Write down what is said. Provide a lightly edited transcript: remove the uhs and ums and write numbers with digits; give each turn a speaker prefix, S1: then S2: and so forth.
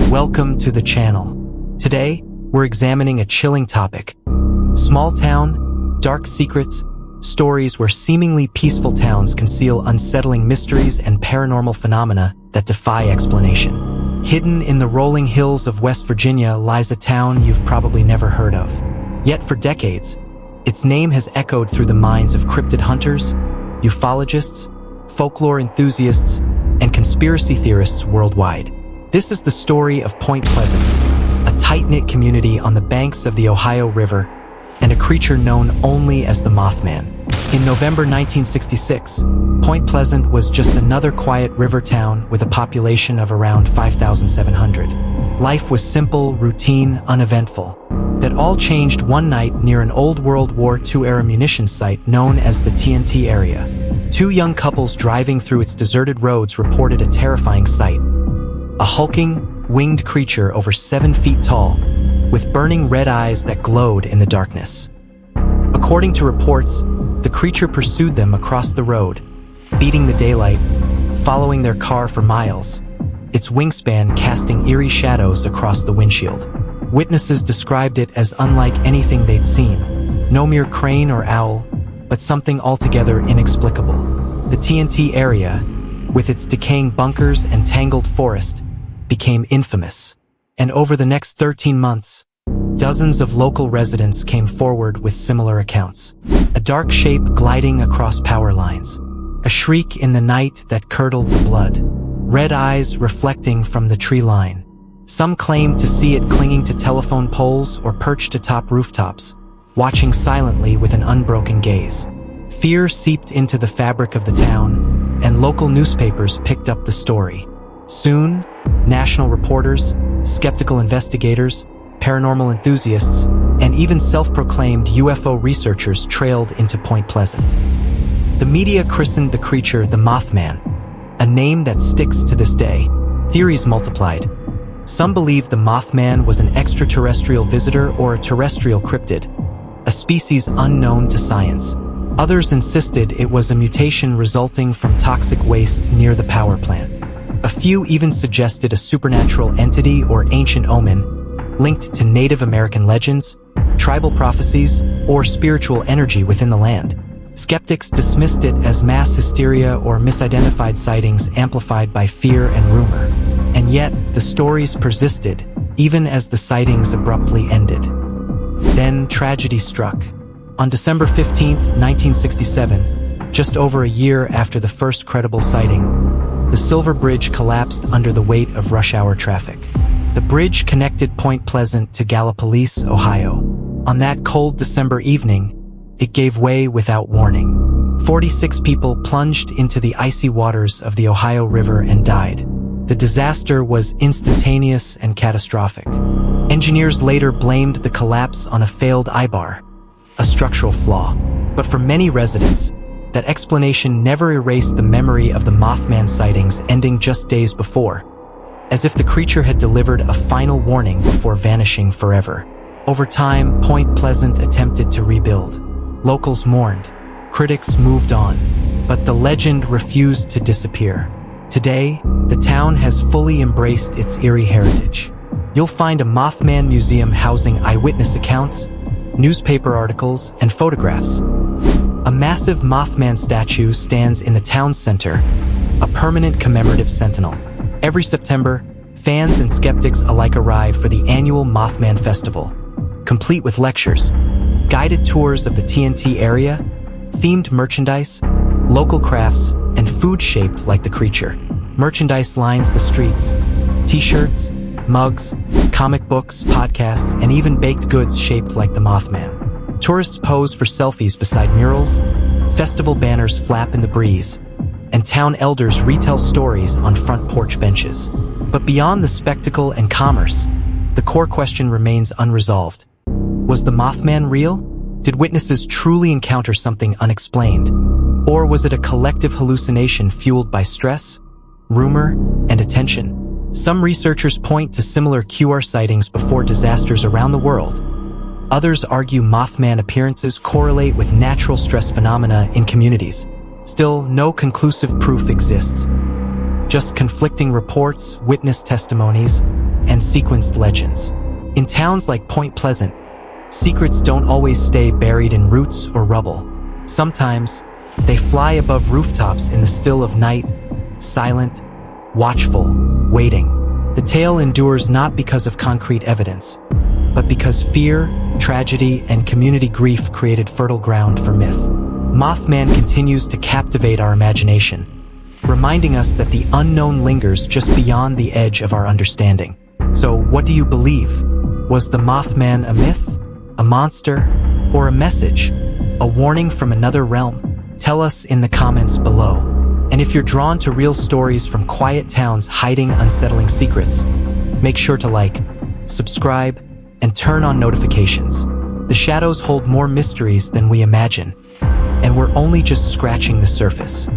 S1: Welcome to the channel. Today, we're examining a chilling topic. Small town, dark secrets, stories where seemingly peaceful towns conceal unsettling mysteries and paranormal phenomena that defy explanation. Hidden in the rolling hills of West Virginia lies a town you've probably never heard of. Yet for decades, its name has echoed through the minds of cryptid hunters, ufologists, folklore enthusiasts, and conspiracy theorists worldwide. This is the story of Point Pleasant, a tight-knit community on the banks of the Ohio River, and a creature known only as the Mothman. In November 1966, Point Pleasant was just another quiet river town with a population of around 5,700. Life was simple, routine, uneventful. That all changed one night near an old World War II-era munitions site known as the TNT area. Two young couples driving through its deserted roads reported a terrifying sight. A hulking, winged creature over 7 feet tall, with burning red eyes that glowed in the darkness. According to reports, the creature pursued them across the road, beating the daylight, following their car for miles, its wingspan casting eerie shadows across the windshield. Witnesses described it as unlike anything they'd seen. No mere crane or owl, but something altogether inexplicable. The TNT area, with its decaying bunkers and tangled forest, became infamous. And over the next 13 months, dozens of local residents came forward with similar accounts. A dark shape gliding across power lines. A shriek in the night that curdled the blood. Red eyes reflecting from the tree line. Some claimed to see it clinging to telephone poles or perched atop rooftops, watching silently with an unbroken gaze. Fear seeped into the fabric of the town, and local newspapers picked up the story. Soon, national reporters, skeptical investigators, paranormal enthusiasts, and even self-proclaimed UFO researchers trailed into Point Pleasant. The media christened the creature the Mothman, a name that sticks to this day. Theories multiplied. Some believed the Mothman was an extraterrestrial visitor or a terrestrial cryptid, a species unknown to science. Others insisted it was a mutation resulting from toxic waste near the power plant. A few even suggested a supernatural entity or ancient omen linked to Native American legends, tribal prophecies, or spiritual energy within the land. Skeptics dismissed it as mass hysteria or misidentified sightings amplified by fear and rumor. And yet, the stories persisted, even as the sightings abruptly ended. Then tragedy struck. On December 15, 1967, just over a year after the first credible sighting, the Silver Bridge collapsed under the weight of rush-hour traffic. The bridge connected Point Pleasant to Gallipolis, Ohio. On that cold December evening, it gave way without warning. 46 people plunged into the icy waters of the Ohio River and died. The disaster was instantaneous and catastrophic. Engineers later blamed the collapse on a failed eye-bar, a structural flaw. But for many residents, that explanation never erased the memory of the Mothman sightings ending just days before, as if the creature had delivered a final warning before vanishing forever. Over time, Point Pleasant attempted to rebuild. Locals mourned, critics moved on, but the legend refused to disappear. Today, the town has fully embraced its eerie heritage. You'll find a Mothman museum housing eyewitness accounts, newspaper articles, and photographs. A massive Mothman statue stands in the town center, a permanent commemorative sentinel. Every September, fans and skeptics alike arrive for the annual Mothman Festival, complete with lectures, guided tours of the TNT area, themed merchandise, local crafts, and food shaped like the creature. Merchandise lines the streets. T-shirts, mugs, comic books, podcasts, and even baked goods shaped like the Mothman. Tourists pose for selfies beside murals, festival banners flap in the breeze, and town elders retell stories on front porch benches. But beyond the spectacle and commerce, the core question remains unresolved. Was the Mothman real? Did witnesses truly encounter something unexplained? Or was it a collective hallucination fueled by stress, rumor, and attention? Some researchers point to similar QR sightings before disasters around the world. Others argue Mothman appearances correlate with natural stress phenomena in communities. Still, no conclusive proof exists. Just conflicting reports, witness testimonies, and sequenced legends. In towns like Point Pleasant, secrets don't always stay buried in roots or rubble. Sometimes, they fly above rooftops in the still of night, silent, watchful, waiting. The tale endures not because of concrete evidence, but because fear, tragedy, and community grief created fertile ground for myth. Mothman continues to captivate our imagination, reminding us that the unknown lingers just beyond the edge of our understanding. So, what do you believe? Was the Mothman a myth, a monster, or a message, a warning from another realm? Tell us in the comments below. And if you're drawn to real stories from quiet towns hiding unsettling secrets, make sure to like, subscribe, and turn on notifications. The shadows hold more mysteries than we imagine, and we're only just scratching the surface.